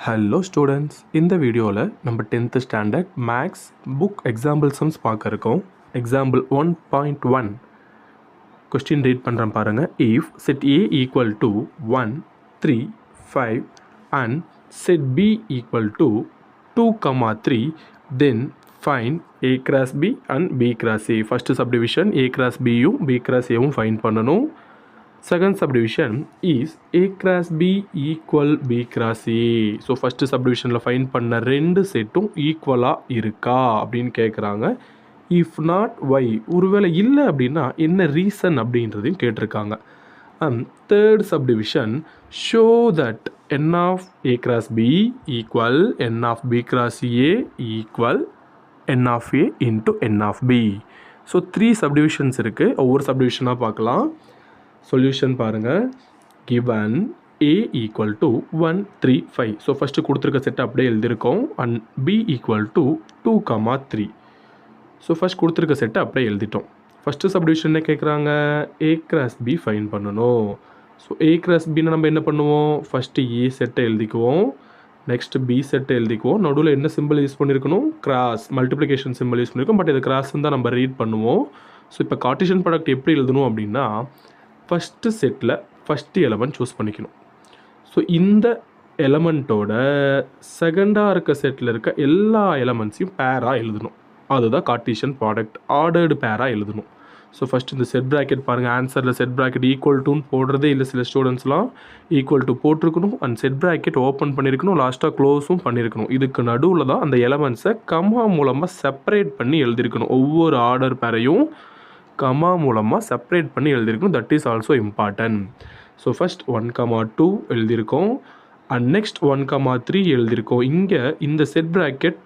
Hello students, இந்த வீடியோவில் நம்ம 10th standard maths book example sums பார்க்க இருக்கோம். எக்ஸாம்பிள் 1.1 கொஸ்டின் ரீட் பண்ணுறேன் பாருங்கள். If set A equal to 1, 3, 5 and set B equal to 2, 3 then find A cross B and B cross A. First subdivision A cross பியும் B cross ஏவும் find பண்ணணும். Second subdivision is A cross B equal B cross A. So first சப்டிவிஷனில் find பண்ண ரெண்டு செட்டும் ஈக்குவலாக இருக்கா அப்படின்னு கேட்குறாங்க. இஃப் நாட் ஒய், ஒருவேளை இல்லை அப்படின்னா என்ன ரீசன் அப்படின்றதையும் கேட்டிருக்காங்க. Third subdivision show that n of A cross B equal n of B cross A equal n of A into n of B. So 3 subdivisions இருக்குது. ஒவ்வொரு சப்டிவிஷனாக பார்க்கலாம். சொல்யூஷன் பாருங்கள். given a equal to 1, 3, 5. So first கொடுத்துருக்க செட்டை அப்படியே எழுதியிருக்கோம். And b equal to 2, 3. So first கொடுத்துருக்க செட்டை அப்படியே எழுதிட்டோம். ஃபஸ்ட்டு சப்டிவிஷன் என்ன கேட்குறாங்க? a கிராஸ் b ஃபைன் பண்ணணும். ஸோ a கிராஸ் பின்னு நம்ம என்ன பண்ணுவோம்? ஃபஸ்ட்டு a செட்டை எழுதிக்குவோம், நெக்ஸ்ட் b செட்டை எழுதிக்குவோம். நடுவில் என்ன சிம்பிள் யூஸ் பண்ணியிருக்கணும்? கிராஸ், மல்டிப்ளிகேஷன் சிம்பிள் யூஸ் பண்ணியிருக்கோம். பட் இது கிராஸ்ன்னு தான் நம்ம ரீட் பண்ணுவோம். ஸோ இப்போ கார்ட்டீசியன் ப்ராடக்ட் எப்படி எழுதணும் அப்படின்னா, first settle first element choose பண்ணிக்கணும். ஸோ இந்த எலமெண்ட்டோட செகண்டாக இருக்க செட்டில் இருக்க எல்லா எலமெண்ட்ஸையும் பேராக எழுதணும். அதுதான் கார்ட்டீசியன் ப்ராடக்ட். ஆர்டர்டு பேராக எழுதணும். ஸோ ஃபஸ்ட் இந்த செட் ப்ராக்கெட் பாருங்கள். ஆன்சரில் செட் ப்ராக்கெட் ஈக்குவல் டுன்னு போடுறதே இல்லை. சில ஸ்டூடெண்ட்ஸ்லாம் ஈக்குவல் டு போட்டிருக்கணும் அண்ட் செட் ப்ராக்கெட் ஓப்பன் பண்ணியிருக்கணும், லாஸ்ட்டாக க்ளோஸும் பண்ணியிருக்கணும். இதுக்கு நடுவில் தான் அந்த எலமெண்ட்ஸை கமா மூலமாக செப்பரேட் பண்ணி எழுதியிருக்கணும். ஒவ்வொரு ஆர்டர் பேரையும் கமா மூலமாக செப்பரேட் பண்ணி எழுதியிருக்கணும். That is also important. So first 1, 2 எழுதியிருக்கோம் அண்ட் நெக்ஸ்ட் 1, 3 எழுதியிருக்கோம். இங்கே இந்த செட் ப்ராக்கெட்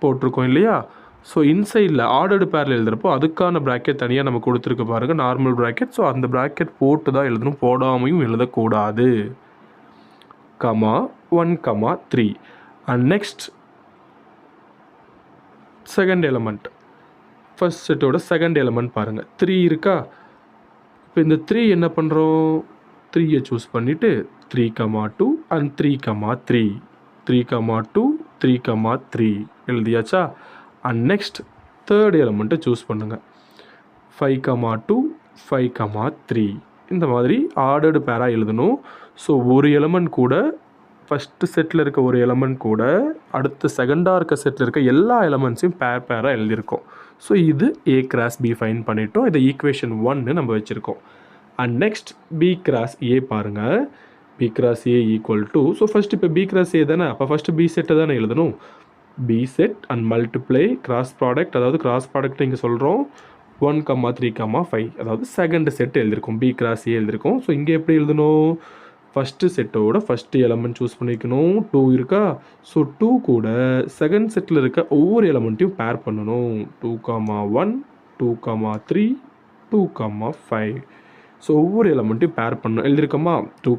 போட்டிருக்கோம் இல்லையா? ஸோ இன்சைடில் ஆர்டர்டு பேரில் எழுதுகிறப்போ அதுக்கான ப்ராக்கெட் தனியாக நம்ம கொடுத்துருக்க பாருங்கள், நார்மல் ப்ராக்கெட். ஸோ அந்த ப்ராக்கெட் போட்டு தான் எழுதணும், போடாமையும் எழுதக்கூடாது. Comma 1, 3 and next second element. First செட்டோட செகண்ட் எலமெண்ட் பாருங்கள், 3 இருக்கா? இப்போ இந்த 3 என்ன பண்ணுறோம்? 3யை சூஸ் பண்ணிவிட்டு 3, 2 அண்ட் 3, 3 3, 2 3, 3 எழுதியாச்சா? அண்ட் நெக்ஸ்ட் தேர்ட் எலமெண்ட்டை சூஸ் பண்ணுங்கள். 5, 2 5, 3 இந்த மாதிரி ஆர்டர்டு பேராக எழுதணும். ஸோ ஒரு எலமெண்ட் கூட ஃபஸ்ட்டு செட்டில் இருக்க ஒரு எலமெண்ட் கூட அடுத்த செகண்டாக இருக்க செட்டில் இருக்க எல்லா எலமெண்ட்ஸையும் பேராக எழுதியிருக்கோம். ஸோ இது ஏ கிராஸ் பி ஃபைன் பண்ணிட்டோம். இதை ஈக்குவேஷன் 1 நம்ம வச்சுருக்கோம். And next B cross A பாருங்கள். B cross A equal to, so first இப்போ பி கிராஸ் ஏ தானே, அப்போ ஃபஸ்ட்டு பி செட்டை தானே எழுதணும். B set and multiply cross product, அதாவது கிராஸ் ப்ராடக்ட் இங்கே சொல்கிறோம். 1, 3, 5 அதாவது செகண்ட் செட் எழுதியிருக்கோம், பி கிராஸ் ஏ எழுதியிருக்கோம். ஸோ இங்கே எப்படி எழுதணும்? ஃபஸ்ட்டு செட்டோட ஃபஸ்ட்டு எலமெண்ட் சூஸ் பண்ணிக்கணும். 2 இருக்கா? ஸோ 2 கூட செகண்ட் செட்டில் இருக்க ஒவ்வொரு எலமெண்ட்டையும் பேர் பண்ணணும். 2, 1 2, 3 2, 5. ஸோ ஒவ்வொரு எலமெண்ட்டையும் பேர் பண்ணணும். எழுதியிருக்கோமா? 2,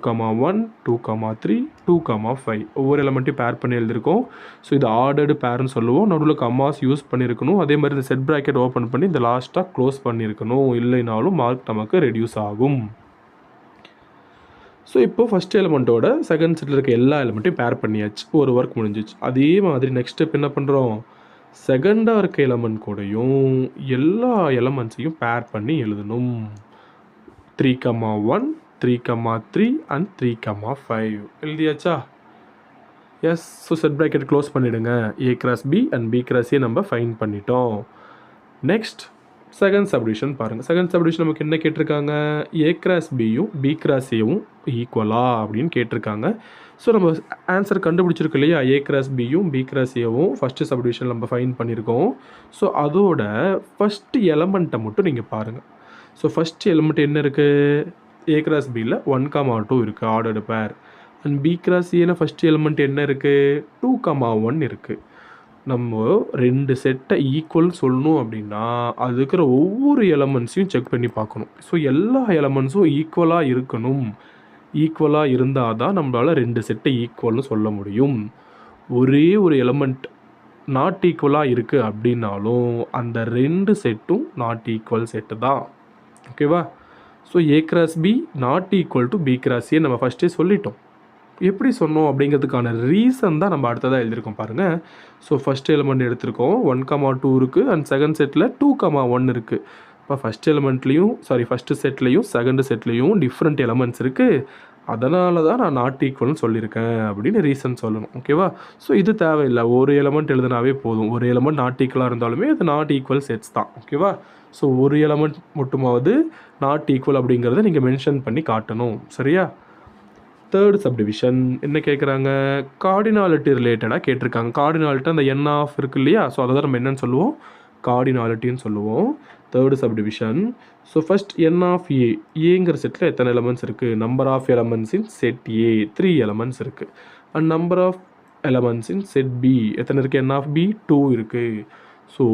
1 2, 3 2, 5 ஒவ்வொரு எலமெண்ட்டையும் பேர் பண்ணி எழுதியிருக்கோம். ஸோ இது ஆர்டர்டு பேர்னு சொல்லுவோம். நடுவில் கம்மாஸ் யூஸ் பண்ணியிருக்கணும். அதே மாதிரி இந்த செட் ப்ராக்கெட் ஓப்பன் பண்ணி இந்த லாஸ்ட்டாக க்ளோஸ் பண்ணியிருக்கணும். இல்லைனாலும் மார்க் நமக்கு ரெடியூஸ் ஆகும். ஸோ இப்போது ஃபஸ்ட் எலமெண்ட்டோட செகண்ட் செட்டில் இருக்க எல்லா எலமெண்ட்டையும் பேர் பண்ணியாச்சு, ஒரு ஒர்க் முடிஞ்சிச்சு. அதே மாதிரி நெக்ஸ்ட் ஸ்டெப் என்ன பண்ணுறோம்? செகண்டாக இருக்க எலமெண்ட் கூடயும் எல்லா எலமெண்ட்ஸையும் பேர் பண்ணி எழுதணும். 3, 1 3, 3 அண்ட் 3, 5 எழுதியாச்சா? Yes. So set bracket close பண்ணிவிடுங்க. A cross B and B cross A நம்ம ஃபைன் பண்ணிட்டோம். நெக்ஸ்ட் செகண்ட் சப்டிவிஷன் பாருங்கள். செகண்ட் சப்டிவிஷன் நமக்கு என்ன கேட்டிருக்காங்க? ஏ கிராஸ் பியும் பி கிராஸ் ஏவும் ஈக்குவலா அப்படின்னு கேட்டிருக்காங்க. ஸோ நம்ம ஆன்சர் கண்டுபிடிச்சிருக்கோம் இல்லையா? ஏ கிராஸ் பியும் பி கிராஸ் ஏவும் ஃபஸ்ட்டு சப்டிவிஷன் நம்ம ஃபைன் பண்ணியிருக்கோம். ஸோ அதோட ஃபஸ்ட்டு எலமெண்ட்டை மட்டும் நீங்கள் பாருங்கள். ஸோ ஃபஸ்ட்டு எலமெண்ட் என்ன இருக்குது? ஏ கிராஸ் பியில் 1, 2 இருக்குது, ordered pair. And B cross ஏல ஃபஸ்ட்டு எலமெண்ட் என்ன இருக்குது? 2, 1 இருக்குது. நம்ம ரெண்டு செட்டை ஈக்குவல் சொல்லணும் அப்படின்னா அது இருக்கிற ஒவ்வொரு எலமெண்ட்ஸையும் செக் பண்ணி பார்க்கணும். ஸோ எல்லா எலமெண்ட்ஸும் ஈக்குவலாக இருக்கணும். ஈக்குவலாக இருந்தால் தான் நம்மளால் ரெண்டு செட்டை ஈக்குவல்னு சொல்ல முடியும். ஒரே ஒரு எலமெண்ட் நாட் ஈக்குவலாக இருக்குது அப்படின்னாலும் அந்த ரெண்டு செட்டும் நாட் ஈக்குவல் செட்டு தான். ஓகேவா? So A cross B not equal to B cross A நம்ம ஃபஸ்ட்டே சொல்லிட்டோம். எப்படி சொன்னோம் அப்படிங்கிறதுக்கான ரீசன் தான் நம்ம அடுத்ததாக எழுதியிருக்கோம் பாருங்கள். ஸோ ஃபஸ்ட் எலிமெண்ட் எடுத்திருக்கோம் 1,2 இருக்குது அண்ட் செகண்ட் செட்டில் 2,1 இருக்குது. இப்போ ஃபஸ்ட்டு செட்லேயும் செகண்ட் செட்லேயும் டிஃப்ரெண்ட் எலமெண்ட்ஸ் இருக்குது. அதனால தான் நான் நாட் ஈக்குவல்னு சொல்லியிருக்கேன் அப்படின்னு ரீசன் சொல்லணும். ஓகேவா? ஸோ இது தேவையில்லை, ஒரு எலமெண்ட் எழுதினாவே போதும். ஒரு எலமெண்ட் நாட் ஈக்குவலாக இருந்தாலுமே அது நாட் ஈக்குவல் செட்ஸ் தான். ஓகேவா? ஸோ ஒரு எலமெண்ட் மட்டுமாவது நாட் ஈக்குவல் அப்படிங்கிறத நீங்கள் மென்ஷன் பண்ணி காட்டணும். சரியா? தேர்ட் சப்டிவிஷன் என்ன கேட்குறாங்க, கார்டினாலிட்டி ரிலேட்டடாக கேட்டிருக்காங்க. கார்டினாலிட்டி அந்த என் ஆஃப் இருக்குது இல்லையா, ஸோ அதை தான் நம்ம என்னென்னு சொல்லுவோம், கார்டினாலிட்டின்னு சொல்லுவோம். Third subdivision. So first N of ஏங்கிற செட்டில் எத்தனை எலமெண்ட்ஸ் இருக்குது, number of elements in set A 3 elements இருக்குது. And number of elements in set B எத்தனை இருக்குது, என் ஆஃப் பி 2 இருக்குது. So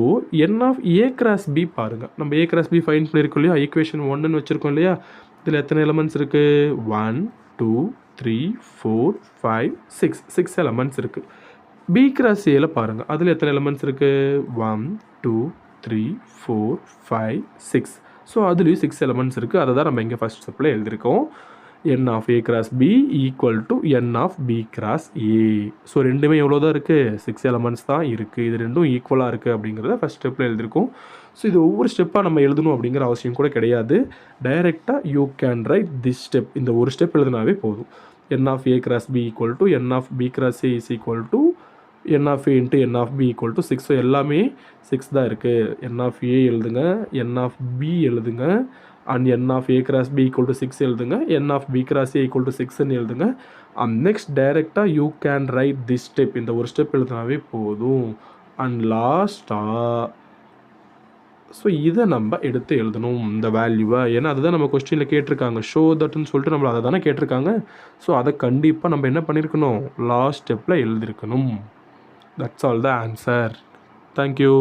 N of A cross B பாருங்கள், நம்ம ஏ கிராஸ் பி ஃபைன் பண்ணியிருக்கோம் இல்லையா, ஈக்குவேஷன் 1ன்னு வச்சுருக்கோம் இல்லையா, இதில் எத்தனை எலமெண்ட்ஸ் இருக்குது, 1 2 3 4 5 6 எலமெண்ட்ஸ் இருக்குது. பி கிராஸ் ஏல பாருங்கள், அதில் எத்தனை எலமெண்ட்ஸ் இருக்குது, 1 2 3 4 5 6. ஸோ அதுலேயும் 6 எலமெண்ட்ஸ் இருக்குது. அதை தான் நம்ம இங்கே ஃபஸ்ட் ஸ்டெப்பில் எழுதியிருக்கோம். N of A cross B equal to N of B cross A. So ரெண்டுமே எவ்வளோ தான் இருக்குது, 6 எலமெண்ட்ஸ் தான் இருக்குது. இது ரெண்டும் ஈக்குவலாக இருக்குது அப்படிங்கிறத ஃபஸ்ட் ஸ்டெப்பில் எழுதியிருக்கோம். ஸோ இது ஒவ்வொரு ஸ்டெப்பாக நம்ம எழுதணும் அப்படிங்கிற அவசியம் கூட கிடையாது. டைரெக்டாக you can write this step, இந்த ஒரு ஸ்டெப் எழுதினாவே போதும். N of A cross B equal to N of B cross A is equal to N of A into N of B equal to 6. So எல்லாமே 6 தான் இருக்குது. N of A எழுதுங்க, N of B எழுதுங்க, and N of A cross B equal to 6 எழுதுங்க, N of B cross A equal to 6ன்னு எழுதுங்க. And next டைரெக்டாக you can write this step, இந்த ஒரு ஸ்டெப் எழுதினாவே போதும். அண்ட் லாஸ்ட்டாக ஸோ இதை நம்ம எடுத்து எழுதணும், இந்த வேல்யூவை. ஏன்னா அதுதான் நம்ம கொஸ்டினில் கேட்டிருக்காங்க, ஷோ தட்னு சொல்லிட்டு நம்மளை அதை தானே கேட்டிருக்காங்க. ஸோ அதை கண்டிப்பாக நம்ம என்ன பண்ணியிருக்கணும், லாஸ்ட் ஸ்டெப்பில் எழுதியிருக்கணும். That's all the answer. Thank you.